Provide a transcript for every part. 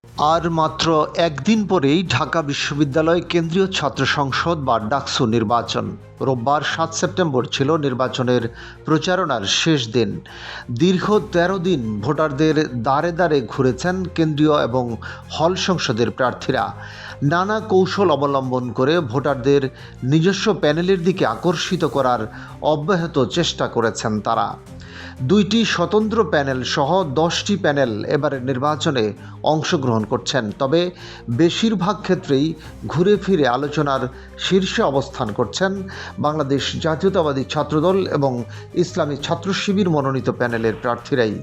আর মাত্র একদিন পরেই ঢাকা বিশ্ববিদ্যালয় কেন্দ্রীয় ছাত্র সংসদ বা ডাকসু নির্বাচন। রোববার ৭ সেপ্টেম্বর ছিল নির্বাচনের প্রচারণার শেষ দিন। দীর্ঘ ১৩ দিন ভোটারদের দ্বারে দ্বারে ঘুরেছেন কেন্দ্রীয় এবং হল সংসদের প্রার্থীরা। নানা কৌশল অবলম্বন করে ভোটারদের নিজস্ব প্যানেলের দিকে আকর্ষিত করার অব্যাহত চেষ্টা করেছেন তারা। ২টি স্বতন্ত্র প্যানেল সহ ১০টি প্যানেল এবারের নির্বাচনে অংশগ্রহণ করছেন, তবে বেশিরভাগ ক্ষেত্রেই ঘুরে ফিরে আলোচনার শীর্ষে অবস্থান করছেন বাংলাদেশ জাতীয়তাবাদী ছাত্রদল এবং ইসলামী ছাত্র শিবির মনোনীত প্যানেলের প্রার্থীরাই।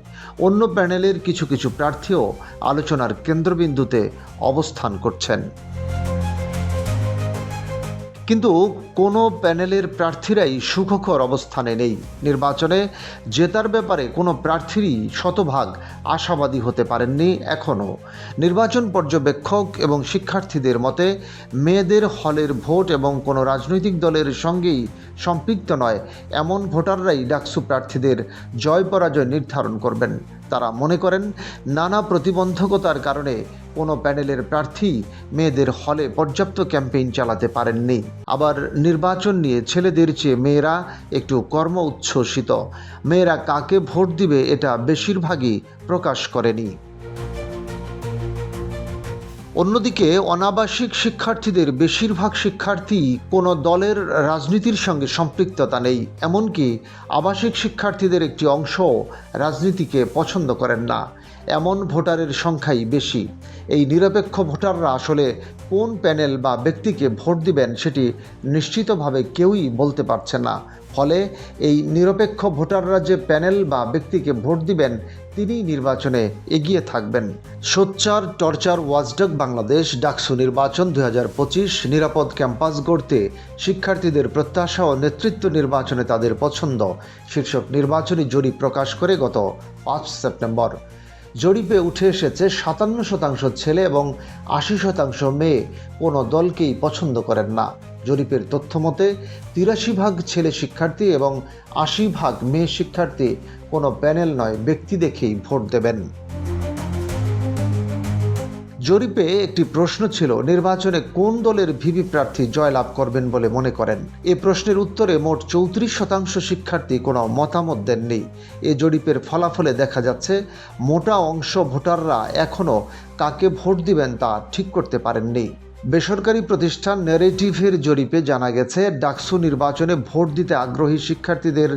অন্য প্যানেলের কিছু কিছু প্রার্থীও আলোচনার কেন্দ্রবিন্দুতে অবস্থান করছেন, কিন্তু কোনো প্যানেলের প্রার্থীরাই সুখকর অবস্থানে নেই। নির্বাচনে জেতার ব্যাপারে কোনো প্রার্থীরই শতভাগ আশাবাদী হতে পারেননি এখনও। নির্বাচন পর্যবেক্ষক এবং শিক্ষার্থীদের মতে মেয়েদের হলের ভোট এবং কোনো রাজনৈতিক দলের সঙ্গেই সম্পৃক্ত নয় এমন ভোটাররাই ডাকসু প্রার্থীদের জয় পরাজয় নির্ধারণ করবেন। তারা মনে করেন নানা প্রতিবন্ধকতার কারণে কোনো প্যানেলের প্রার্থী মেয়েদের হলে পর্যাপ্ত ক্যাম্পেইন চালাতে পারেননি। আবার নির্বাচন নিয়ে ছেলেদের চেয়ে মেয়েরা একটু কর্ম উচ্ছ্বসিত। মেয়েরা কাকে ভোট দিবে এটা বেশিরভাগই প্রকাশ করেনি। অন্যদিকে অনাবাসিক শিক্ষার্থীদের বেশিরভাগ শিক্ষার্থী কোনো দলের রাজনীতির সঙ্গে সম্পৃক্ততা নেই। এমনকি আবাসিক শিক্ষার্থীদের একটি অংশ রাজনীতিকে পছন্দ করেন না এমন ভোটারের সংখ্যাই বেশি। এই নিরপেক্ষ ভোটাররা আসলে কোন প্যানেল বা ব্যক্তিকে ভোট দিবেন সেটি নিশ্চিতভাবে কেউই বলতে পারছে না। ফলে এই নিরপেক্ষ ভোটাররা যে প্যানেল বা ব্যক্তিকে ভোট দিবেন তিনিই নির্বাচনে এগিয়ে থাকবেন। সোচ্চার টর্চার ওয়াচডগ বাংলাদেশ ডাকসু নির্বাচন ২০২৫ নিরাপদ ক্যাম্পাস গড়তে শিক্ষার্থীদের প্রত্যাশা ও নেতৃত্ব নির্বাচনে তাদের পছন্দ শীর্ষক নির্বাচনী জরিপ প্রকাশ করে গত ৫ সেপ্টেম্বর। জরিপে উঠে এসেছে ৫৭% ছেলে এবং ৮০% মেয়ে কোনো দলকেই পছন্দ করেন না। জরিপের তথ্য মতে ৮৩% ছেলে শিক্ষার্থী এবং ৮০% মেয়ে শিক্ষার্থী কোনো প্যানেল নয় ব্যক্তি দেখেই ভোট দেবেন। জরিপে একটি প্রশ্ন ছিল, নির্বাচনে কোন দলের ভিপি প্রার্থী জয়লাভ করবেন বলে মনে করেন? এ প্রশ্নের উত্তরে মোট ৩৪% শিক্ষার্থী কোনো মতামত দেননি। এ জরিপের ফলাফলে দেখা যাচ্ছে মোটা অংশ ভোটাররা এখনও কাকে ভোট দিবেন তা ঠিক করতে পারেননি। বেসরকারি প্রতিষ্ঠান ন্যারেটিভের জরিপে জানা গেছে ডাকসু নির্বাচনে ভোট দিতে আগ্রহী শিক্ষার্থীদের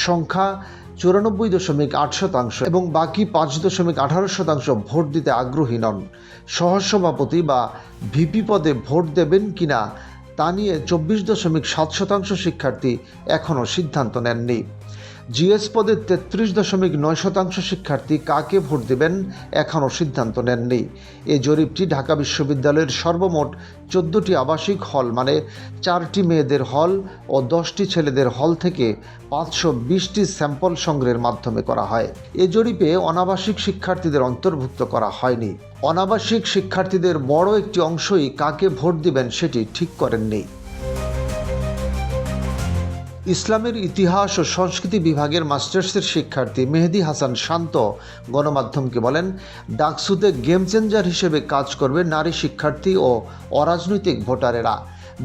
সংখ্যা ৯৪.৮% এবং বাকি ৫.১৮% ভোট দিতে আগ্রহী নন। সহসভাপতি বা ভিপি পদে ভোট দেবেন কিনা তা নিয়ে ২৪.৭% শিক্ষার্থী এখনও সিদ্ধান্ত নেননি। জিএস পদে ৩৩.৯% শিক্ষার্থী কাকে ভোট দেবেন এখনও সিদ্ধান্ত নেননি। এই জরিপটি ঢাকা বিশ্ববিদ্যালয়ের সর্বমোট ১৪টি আবাসিক হল মানে 4টি মেয়েদের হল ও 10টি ছেলেদের হল থেকে ৫২০টি স্যাম্পল সংগ্রহের মাধ্যমে করা হয়। এ জরিপে অনাবাসিক শিক্ষার্থীদের অন্তর্ভুক্ত করা হয়নি। অনাবাসিক শিক্ষার্থীদের বড় একটি অংশই কাকে ভোট দিবেন সেটি ঠিক করেননি। ইসলামের ইতিহাস ও সংস্কৃতি বিভাগের মাস্টার্সের শিক্ষার্থী মেহেদী হাসান শান্ত গণমাধ্যমকে বলেন, ডাকসুতে গেম চেঞ্জার হিসেবে কাজ করবে নারী শিক্ষার্থী ও অরাজনৈতিক ভোটারেরা।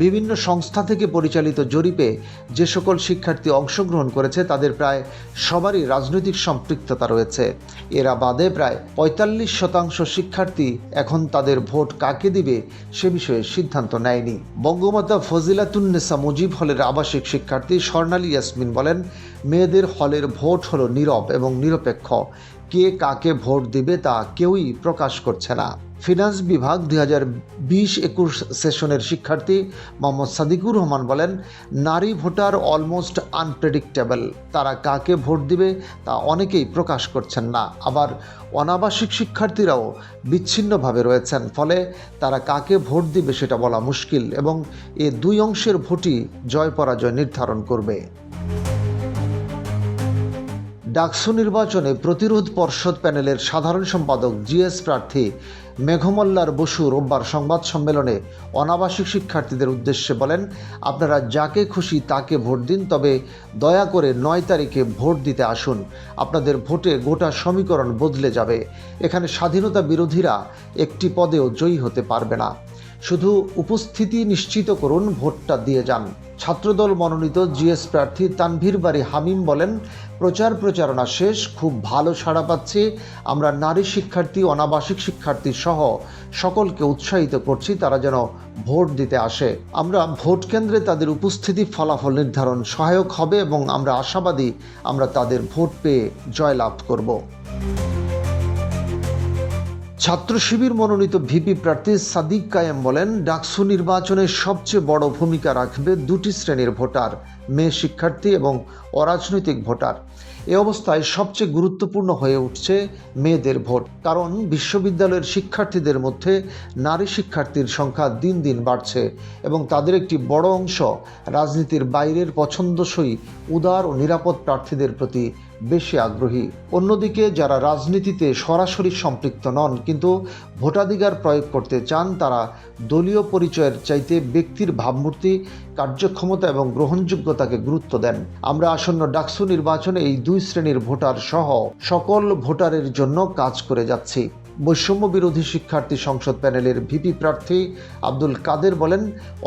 বিভিন্ন সংস্থা থেকে পরিচালিত জরিপে যে সকল শিক্ষার্থী অংশগ্রহণ করেছে তাদের প্রায় সবারই রাজনৈতিক সম্পৃক্ততা রয়েছে। এরা বাদে প্রায় ৪৫% শিক্ষার্থী এখন তাদের ভোট কাকে দিবে সে বিষয়ে সিদ্ধান্ত নেয়নি। বঙ্গমাতা ফজিলাতুন্নেসা মুজিব হলের আবাসিক শিক্ষার্থী স্বর্ণালী ইয়াসমিন বলেন, মেয়েদের হলের ভোট হলো নীরব এবং নিরপেক্ষ। কে কাকে ভোট দিবে তা কেউই প্রকাশ করছে না। ফিনান্স বিভাগ ২০২০-২১ সেশনের শিক্ষার্থী মোহাম্মদ সাদিকুর রহমান বলেন, নারী ভোটার অলমোস্ট আনপ্রেডিক্টেবল। তারা কাকে ভোট দিবে তা অনেকেই প্রকাশ করছেন না। আবার অনাবাসিক শিক্ষার্থীরাও বিচ্ছিন্নভাবে রয়েছেন, ফলে তারা কাকে ভোট দিবে সেটা বলা মুশকিল এবং এ দুই অংশের ভোটই জয় পরাজয় নির্ধারণ করবে। ডাকসু নির্বাচনে প্রতিরোধ পর্ষদ প্যানেলের সাধারণ সম্পাদক জিএস প্রার্থী মেঘমল্লার বসু রোববার সংবাদ সম্মেলনে অনাবাসিক শিক্ষার্থীদের উদ্দেশ্যে বলেন, আপনারা যাকে খুশি তাকে ভোট দিন, তবে দয়া করে 9 তারিখে ভোট দিতে আসুন। আপনাদের ভোটে গোটা সমীকরণ বদলে যাবে। এখানে স্বাধীনতা বিরোধীরা একটি পদেও জয়ী হতে পারবে না। শুধু উপস্থিতি নিশ্চিত করুন, ভোটটা দিয়ে যান। ছাত্রদল মনোনীত জিএস প্রার্থী তানভীর বারী হামিম বলেন, প্রচারণা শেষ, খুব ভালো সাড়া পাচ্ছি। আমরা নারী শিক্ষার্থী, অনাবাসিক শিক্ষার্থী সহ সকলকে উৎসাহিত করছি তারা যেন ভোট দিতে আসে। আমরা ভোট কেন্দ্রে তাদের উপস্থিতি ফলাফল নির্ধারণ সহায়ক হবে এবং আমরা আশাবাদী আমরা তাদের ভোট পেয়ে জয়লাভ করব। ছাত্র শিবির মনোনীত ভিপি প্রার্থী সাদিক কায়েম বলেন, ডাকসু নির্বাচনে সবচেয়ে বড় ভূমিকা রাখবে 2টি শ্রেণীর ভোটার, মেয়ে শিক্ষার্থী এবং অরাজনৈতিক ভোটার। এ অবস্থায় সবচেয়ে গুরুত্বপূর্ণ হয়ে উঠছে মেয়েদের ভোট, কারণ বিশ্ববিদ্যালয়ের শিক্ষার্থীদের মধ্যে নারী শিক্ষার্থীর সংখ্যা দিন দিন বাড়ছে এবং তাদের একটি বড় অংশ রাজনীতির বাইরের পছন্দসই উদার ও নিরাপদ প্রার্থীদের প্রতি বেশি আগ্রহী। অন্যদিকে যারা রাজনীতিতে সরাসরি সম্পৃক্ত নন কিন্তু ভোটাধিকার প্রয়োগ করতে চান, তারা দলীয় পরিচয়ের চাইতে ব্যক্তির ভাবমূর্তি, কার্যক্ষমতা এবং গ্রহণযোগ্যতাকে গুরুত্ব দেন। আমরা আসন্ন ডাকসু নির্বাচনে এই 2 শ্রেণীর ভোটার সহ সকল ভোটারের জন্য কাজ করে যাচ্ছি। বৈষম্য বিরোধী শিক্ষার্থী সংসদ প্যানেলের ভিপি প্রার্থী আব্দুল কাদের বলেন,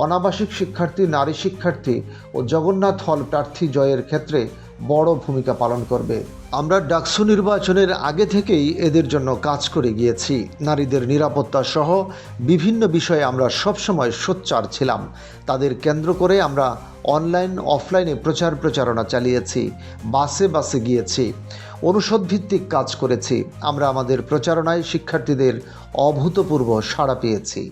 অনাবাসিক শিক্ষার্থী, নারী শিক্ষার্থী ও জগন্নাথ হল প্রার্থী জয়ের ক্ষেত্রে বড় ভূমিকা পালন করবে। আমরা ডাকসু নির্বাচনের আগে থেকেই এদের জন্য কাজ করে গিয়েছি। নারীদের নিরাপত্তা সহ বিভিন্ন বিষয়ে আমরা সবসময় সোচ্চার ছিলাম। তাদের কেন্দ্র করে আমরা অনলাইন অফলাইনে প্রচারণা চালিয়েছি, বাসে গিয়েছি, অনুষদ ভিত্তিক কাজ করেছি। আমরা আমাদের প্রচারণায় শিক্ষার্থীদের অভূতপূর্ব সাড়া পেয়েছি।